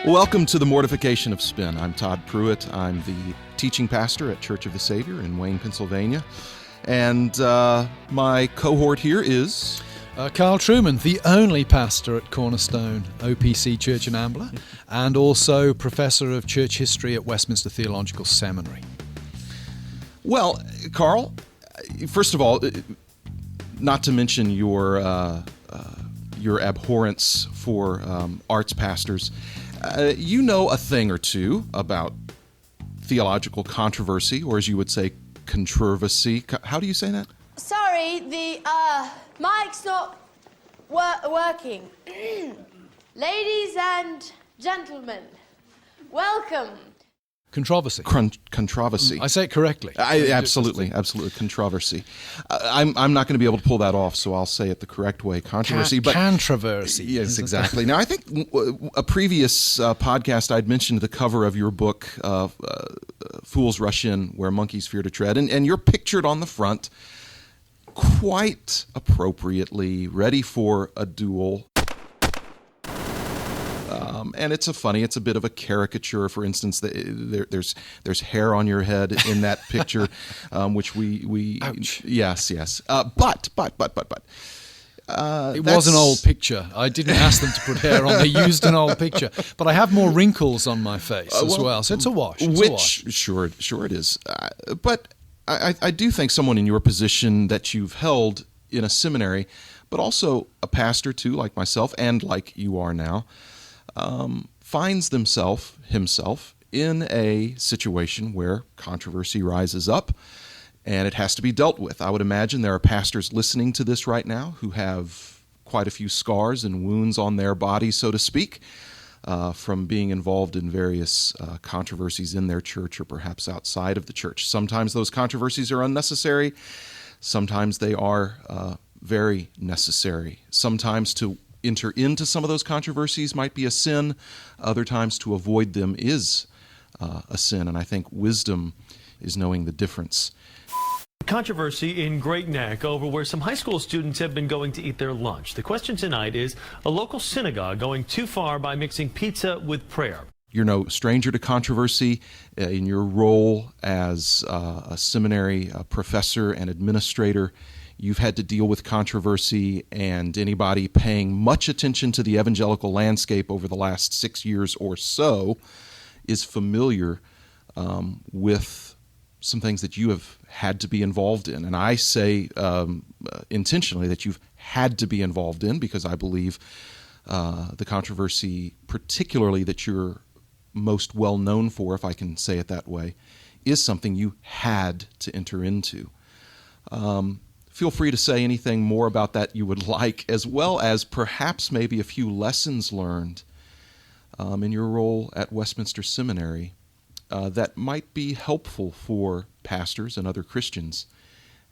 Welcome to the Mortification of Spin. I'm Todd Pruitt. I'm the teaching pastor at Church of the Savior in Wayne, Pennsylvania. And my cohort here is... Carl Truman, the only pastor at Cornerstone OPC Church in Ambler, and also professor of church history at Westminster Theological Seminary. Well, Carl, first of all, not to mention your abhorrence for arts pastors, you know a thing or two about theological controversy, or as you would say, controversy. How do you say that? Sorry, the mic's not working. Ladies and gentlemen, welcome. Controversy. Controversy. I say it correctly. Absolutely. Controversy. I'm not going to be able to pull that off, so I'll say it the correct way. Controversy. Controversy. Yes, exactly. Now, I think a previous podcast I'd mentioned the cover of your book, Fools Rush In, Where Monkeys Fear to Tread, and you're pictured on the front quite appropriately, ready for a duel. And it's a bit of a caricature. For instance, there's hair on your head in that picture, which we Ouch. Yes. But it was an old picture. I didn't ask them to put hair on. They used an old picture. But I have more wrinkles on my face as well. So it's a wash. Sure it is. But I do think someone in your position that you've held in a seminary, but also a pastor too, like myself, and like you are now, finds himself in a situation where controversy rises up and it has to be dealt with. I would imagine there are pastors listening to this right now who have quite a few scars and wounds on their body, so to speak, from being involved in various controversies in their church or perhaps outside of the church. Sometimes those controversies are unnecessary. Sometimes they are very necessary. Sometimes to enter into some of those controversies might be a sin. Other times to avoid them is a sin. And I think wisdom is knowing the difference. Controversy in Great Neck over where some high school students have been going to eat their lunch. The question tonight is a local synagogue going too far by mixing pizza with prayer. You're no stranger to controversy in your role as a seminary professor and administrator. You've had to deal with controversy, and anybody paying much attention to the evangelical landscape over the last 6 years or so is familiar with some things that you have had to be involved in. And I say intentionally that you've had to be involved in because I believe the controversy, particularly that you're most well known for, if I can say it that way, is something you had to enter into. Feel free to say anything more about that you would like, as well as perhaps maybe a few lessons learned in your role at Westminster Seminary that might be helpful for pastors and other Christians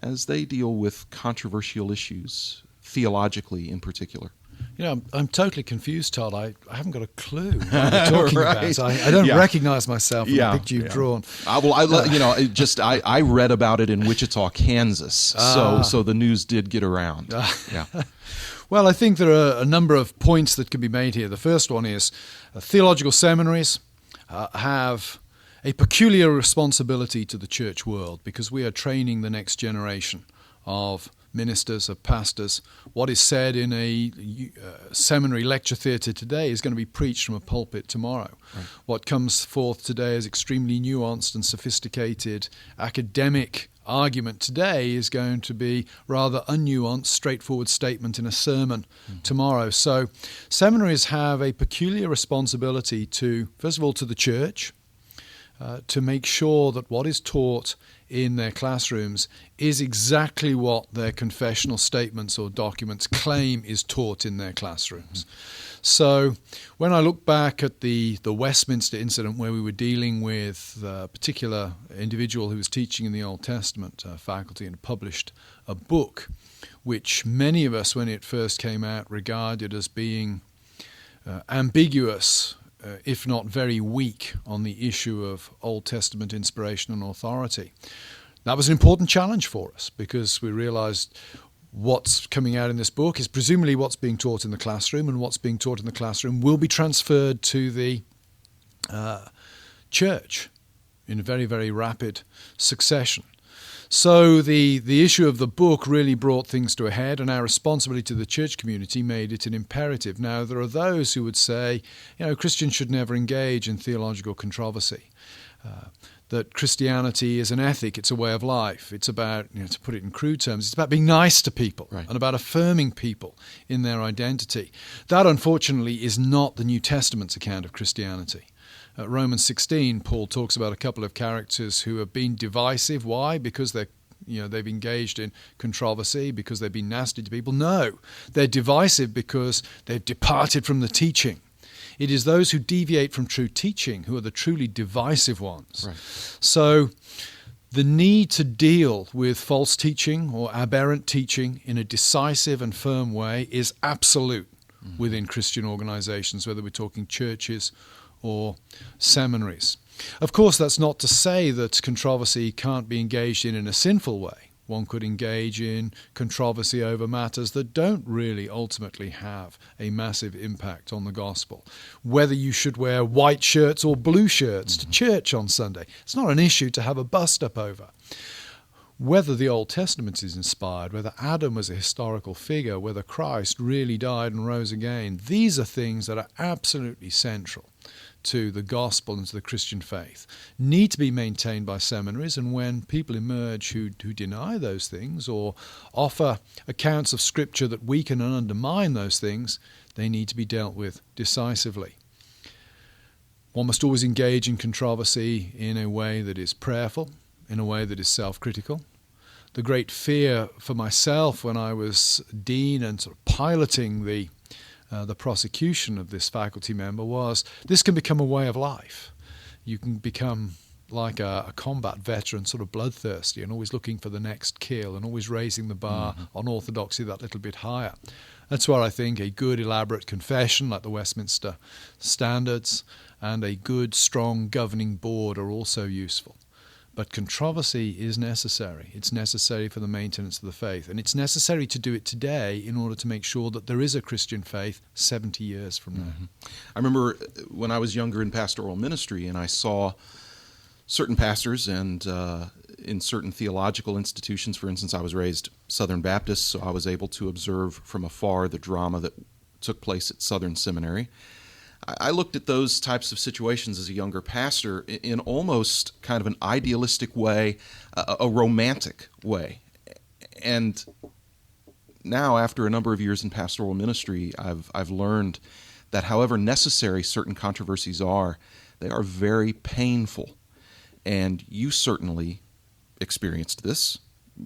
as they deal with controversial issues, theologically in particular. You know, I'm totally confused, Todd. I haven't got a clue what you're talking Right. about. I don't recognize myself in the picture you've drawn. I read about it in Wichita, Kansas, so the news did get around. Yeah. Well, I think there are a number of points that can be made here. The first one is theological seminaries have a peculiar responsibility to the church world because we are training the next generation of ministers, of pastors. What is said in a seminary lecture theatre today is going to be preached from a pulpit tomorrow. Right. What comes forth today as extremely nuanced and sophisticated academic argument today is going to be rather unnuanced, straightforward statement in a sermon tomorrow. So seminaries have a peculiar responsibility to, first of all, to the church, to make sure that what is taught in their classrooms is exactly what their confessional statements or documents claim is taught in their classrooms. So when I look back at the Westminster incident where we were dealing with a particular individual who was teaching in the Old Testament faculty and published a book which many of us, when it first came out, regarded as being ambiguous, if not very weak, on the issue of Old Testament inspiration and authority. That was an important challenge for us because we realized what's coming out in this book is presumably what's being taught in the classroom, and what's being taught in the classroom will be transferred to the church in a very, very rapid succession. So the issue of the book really brought things to a head, and our responsibility to the church community made it an imperative. Now, there are those who would say, Christians should never engage in theological controversy, that Christianity is an ethic, it's a way of life. It's about, to put it in crude terms, it's about being nice to people and about affirming people in their identity. That, unfortunately, is not the New Testament's account of Christianity. At Romans 16, Paul talks about a couple of characters who have been divisive. Why? Because they've engaged in controversy, because they've been nasty to people? No, they're divisive because they've departed from the teaching. It is those who deviate from true teaching who are the truly divisive ones. Right. So the need to deal with false teaching or aberrant teaching in a decisive and firm way is absolute within Christian organizations, whether we're talking churches or seminaries. Of course, that's not to say that controversy can't be engaged in a sinful way. One could engage in controversy over matters that don't really ultimately have a massive impact on the gospel. Whether you should wear white shirts or blue shirts to church on Sunday, it's not an issue to have a bust-up over. Whether the Old Testament is inspired, whether Adam was a historical figure, whether Christ really died and rose again, these are things that are absolutely central to the gospel and to the Christian faith, need to be maintained by seminaries, and when people emerge who deny those things or offer accounts of Scripture that weaken and undermine those things, they need to be dealt with decisively. One must always engage in controversy in a way that is prayerful, in a way that is self-critical. The great fear for myself when I was dean and sort of piloting the prosecution of this faculty member was this can become a way of life. You can become like a combat veteran, sort of bloodthirsty and always looking for the next kill and always raising the bar on orthodoxy that little bit higher. That's where I think a good elaborate confession like the Westminster Standards and a good strong governing board are also useful. But controversy is necessary. It's necessary for the maintenance of the faith. And it's necessary to do it today in order to make sure that there is a Christian faith 70 years from now. I remember when I was younger in pastoral ministry and I saw certain pastors and in certain theological institutions. For instance, I was raised Southern Baptist, so I was able to observe from afar the drama that took place at Southern Seminary. I looked at those types of situations as a younger pastor in almost kind of an idealistic way, a romantic way. And now, after a number of years in pastoral ministry, I've learned that however necessary certain controversies are, they are very painful. And you certainly experienced this.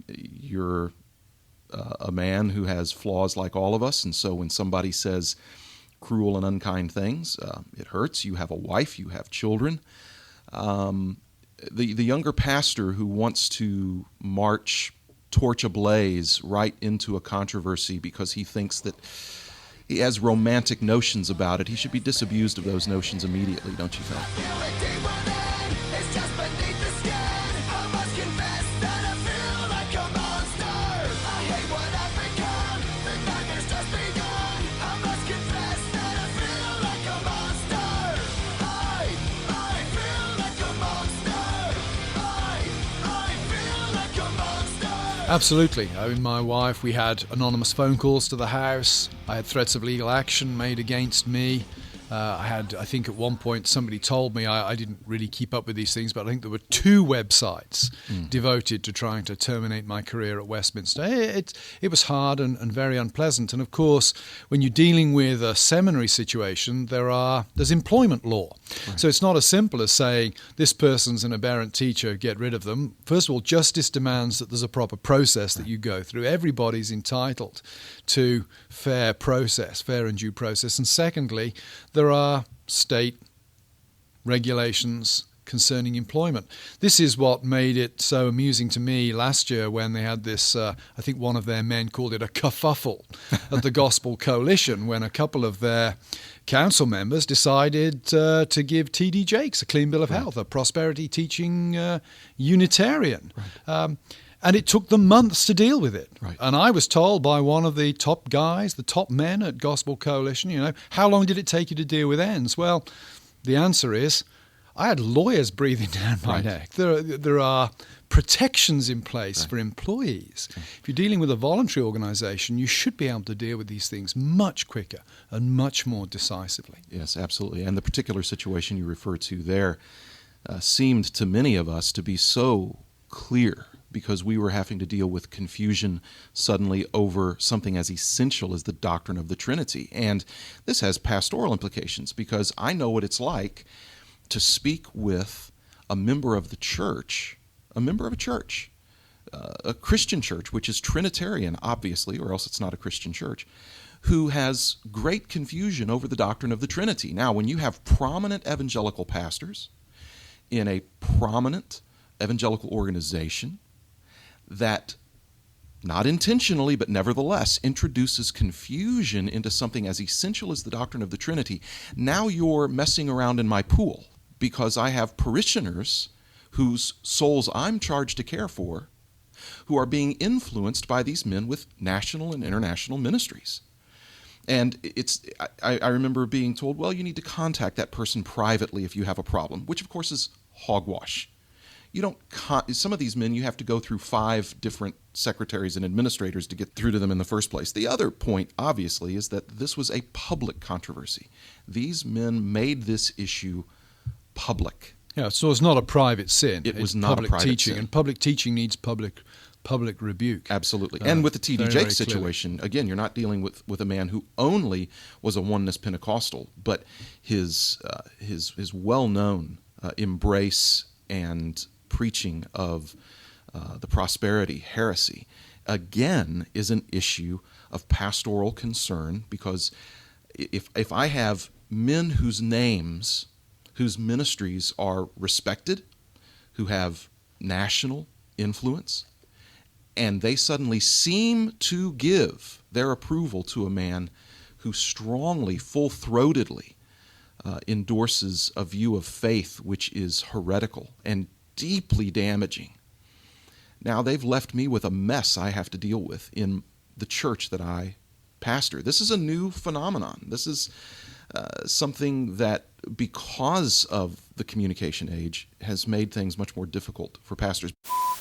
You're a man who has flaws like all of us, and so when somebody says cruel and unkind things, it hurts. You have a wife, you have children. The younger pastor who wants to march torch ablaze right into a controversy because he thinks that he has romantic notions about it, he should be disabused of those notions immediately, don't you think? Absolutely. I mean, my wife, we had anonymous phone calls to the house. I had threats of legal action made against me. I think at one point somebody told me, I didn't really keep up with these things, but I think there were 2 websites devoted to trying to terminate my career at Westminster. It was hard and very unpleasant. And of course, when you're dealing with a seminary situation, there's employment law. Right. So it's not as simple as saying, this person's an aberrant teacher, get rid of them. First of all, justice demands that there's a proper process that you go through. Everybody's entitled to fair and due process. And secondly, there are state regulations concerning employment. This is what made it so amusing to me last year when they had this, I think one of their men called it a kerfuffle at the Gospel Coalition, when a couple of their council members decided to give T.D. Jakes a clean bill of health, a prosperity teaching Unitarian. Right. And it took them months to deal with it. Right. And I was told by one of the top guys, the top men at Gospel Coalition, how long did it take you to deal with ends? Well, The answer is, I had lawyers breathing down my Right. neck. There are protections in place Right. for employees. If you're dealing with a voluntary organization, you should be able to deal with these things much quicker and much more decisively. Yes, absolutely. And the particular situation you refer to there seemed to many of us to be so clear because we were having to deal with confusion suddenly over something as essential as the doctrine of the Trinity. And this has pastoral implications because I know what it's like to speak with a member of the church, a Christian church, which is Trinitarian, obviously, or else it's not a Christian church, who has great confusion over the doctrine of the Trinity. Now, when you have prominent evangelical pastors in a prominent evangelical organization that, not intentionally, but nevertheless, introduces confusion into something as essential as the doctrine of the Trinity, now you're messing around in my pool because I have parishioners whose souls I'm charged to care for who are being influenced by these men with national and international ministries. And I remember being told, well, you need to contact that person privately if you have a problem, which of course is hogwash. You don't. Some of these men, you have to go through 5 different secretaries and administrators to get through to them in the first place. The other point, obviously, is that this was a public controversy. These men made this issue public. Yeah, so it's not a private sin. It was It's not a public private teaching, sin. and public teaching needs public rebuke. Absolutely. And with the T.D. very, Jakes very clearly. situation, again, you're not dealing with a man who only was a oneness Pentecostal, but his well-known embrace and preaching of the prosperity heresy, again, is an issue of pastoral concern because if I have men whose names, whose ministries are respected, who have national influence, and they suddenly seem to give their approval to a man who strongly, full-throatedly endorses a view of faith which is heretical and deeply damaging. Now they've left me with a mess I have to deal with in the church that I pastor. This is a new phenomenon. This is something that, because of the communication age, has made things much more difficult for pastors.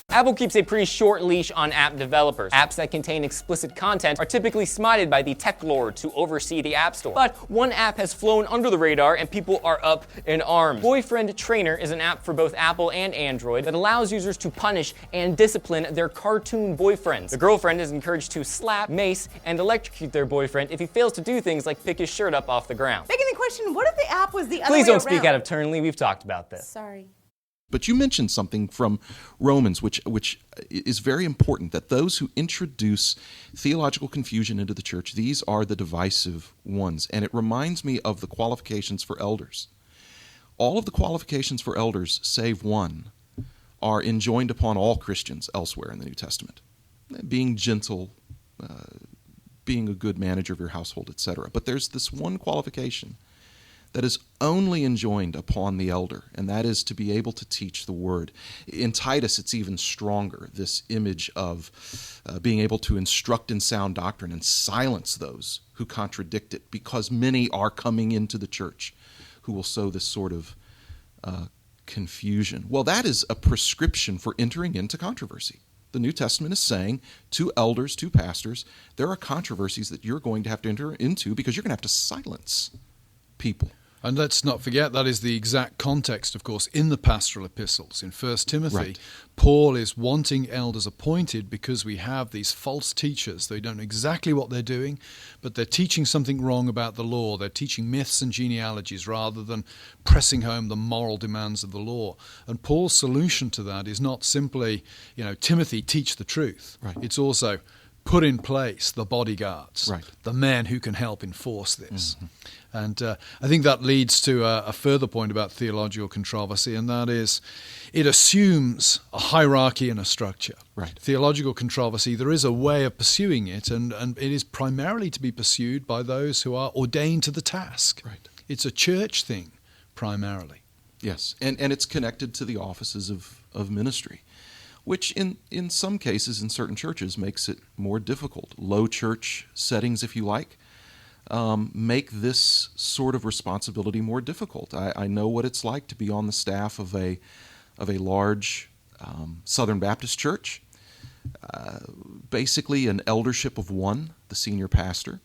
Apple keeps a pretty short leash on app developers. Apps that contain explicit content are typically smited by the tech lords who oversee the App Store. But one app has flown under the radar and people are up in arms. Boyfriend Trainer is an app for both Apple and Android that allows users to punish and discipline their cartoon boyfriends. The girlfriend is encouraged to slap, mace, and electrocute their boyfriend if he fails to do things like pick his shirt up off the ground. Begging the question, what if the app was the other Please way don't speak around? out of turn, Lee. We've talked about this. Sorry. But you mentioned something from Romans, which is very important, that those who introduce theological confusion into the church, these are the divisive ones. And it reminds me of the qualifications for elders. All of the qualifications for elders, save one, are enjoined upon all Christians elsewhere in the New Testament. Being gentle, being a good manager of your household, etc. But there's this one qualification that is only enjoined upon the elder, and that is to be able to teach the word. In Titus, it's even stronger, this image of being able to instruct in sound doctrine and silence those who contradict it, because many are coming into the church who will sow this sort of confusion. Well, that is a prescription for entering into controversy. The New Testament is saying to elders, to pastors, there are controversies that you're going to have to enter into because you're going to have to silence people. And let's not forget that is the exact context, of course, in the pastoral epistles. In 1 Timothy, Right. Paul is wanting elders appointed because we have these false teachers. They don't know exactly what they're doing, but they're teaching something wrong about the law. They're teaching myths and genealogies rather than pressing home the moral demands of the law. And Paul's solution to that is not simply, Timothy, teach the truth. Right. It's also put in place the bodyguards, Right. the men who can help enforce this. Mm-hmm. And I think that leads to a further point about theological controversy, and that is it assumes a hierarchy and a structure. Right. Theological controversy, there is a way of pursuing it, and it is primarily to be pursued by those who are ordained to the task. Right. It's a church thing, primarily. Yes, and it's connected to the offices of ministry, which in some cases in certain churches makes it more difficult. Low church settings, if you like, make this sort of responsibility more difficult. I know what it's like to be on the staff of a large Southern Baptist church, basically an eldership of one, the senior pastor,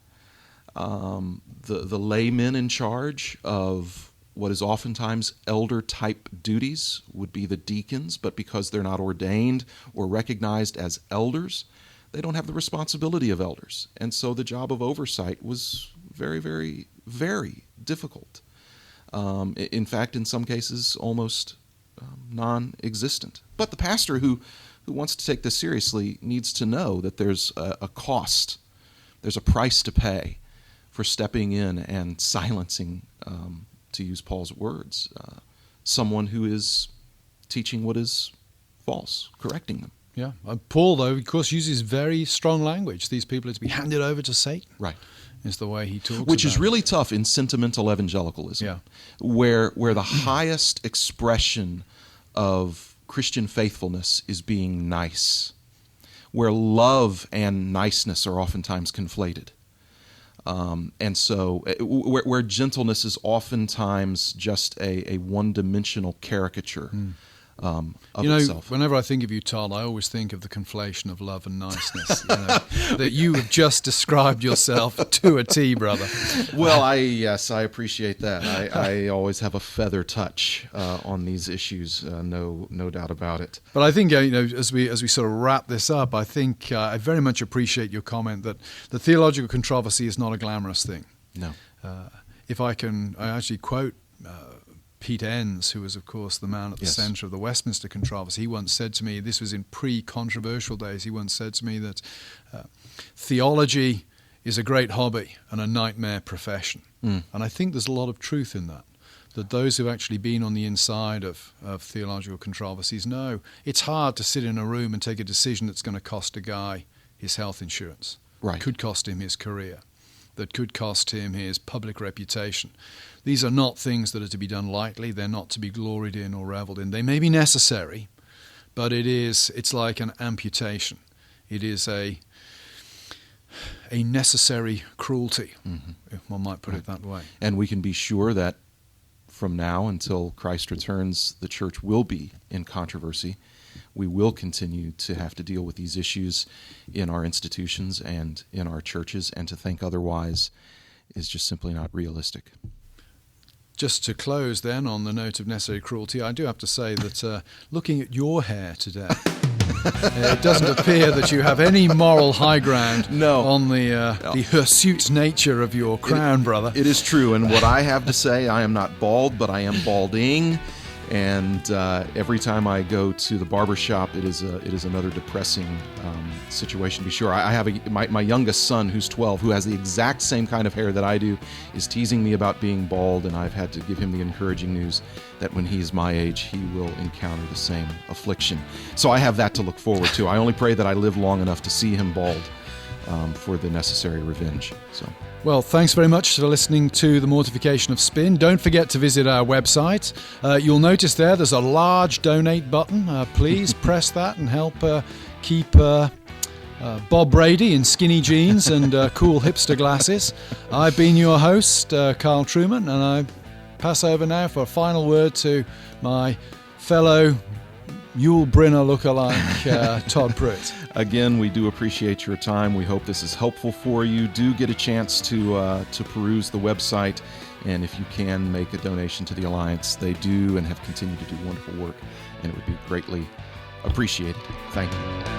the laymen in charge of what is oftentimes elder-type duties would be the deacons, but because they're not ordained or recognized as elders, they don't have the responsibility of elders. And so the job of oversight was very, very, very difficult. In fact, in some cases, almost non-existent. But the pastor who wants to take this seriously needs to know that there's a cost, there's a price to pay for stepping in and silencing, to use Paul's words, someone who is teaching what is false, correcting them. Yeah. Paul, though, of course, uses very strong language. These people are to be handed over to Satan. Right. Is the way he talks Which about is really tough in sentimental evangelicalism, Yeah. where the highest expression of Christian faithfulness is being nice, where love and niceness are oftentimes conflated. And so where gentleness is oftentimes just a one-dimensional caricature of itself. Whenever I think of you, Todd, I always think of the conflation of love and niceness. That you have just described yourself to a T, brother. Well, I appreciate that. I always have a feather touch on these issues, no doubt about it. But I think as we sort of wrap this up, I think I very much appreciate your comment that the theological controversy is not a glamorous thing. No. If I actually quote Pete Enns, who was, of course, the man at the Yes. center of the Westminster controversy. He once said to me, this was in pre-controversial days, he once said to me that theology is a great hobby and a nightmare profession. And I think there's a lot of truth in that those who've actually been on the inside of theological controversies know it's hard to sit in a room and take a decision that's going to cost a guy his health insurance. Right. Could cost him his career. That could cost him his public reputation. These are not things that are to be done lightly. They're not to be gloried in or reveled in. They may be necessary, but it's like an amputation. It is a necessary cruelty, if one might put it that way. And we can be sure that from now until Christ returns, the church will be in controversy. We will continue to have to deal with these issues in our institutions and in our churches, and to think otherwise is just simply not realistic. Just to close then on the note of necessary cruelty, I do have to say that looking at your hair today, it doesn't appear that you have any moral high ground on the hirsute nature of your crown, brother. It is true, and what I have to say, I am not bald, but I am balding. And every time I go to the barber shop, it is another depressing situation. To be sure, I have my youngest son, who's 12, who has the exact same kind of hair that I do, is teasing me about being bald, and I've had to give him the encouraging news that when he's my age, he will encounter the same affliction. So I have that to look forward to. I only pray that I live long enough to see him bald for the necessary revenge. So. Well, thanks very much for listening to The Mortification of Spin. Don't forget to visit our website. You'll notice there's a large donate button. Please press that and help keep Bob Brady in skinny jeans and cool hipster glasses. I've been your host, Carl Truman, and I pass over now for a final word to my fellow Yul Brynner lookalike, Todd Pruitt. Again, we do appreciate your time. We hope this is helpful for you. Do get a chance to peruse the website, and if you can, make a donation to the Alliance. They do and have continued to do wonderful work, and it would be greatly appreciated. Thank you.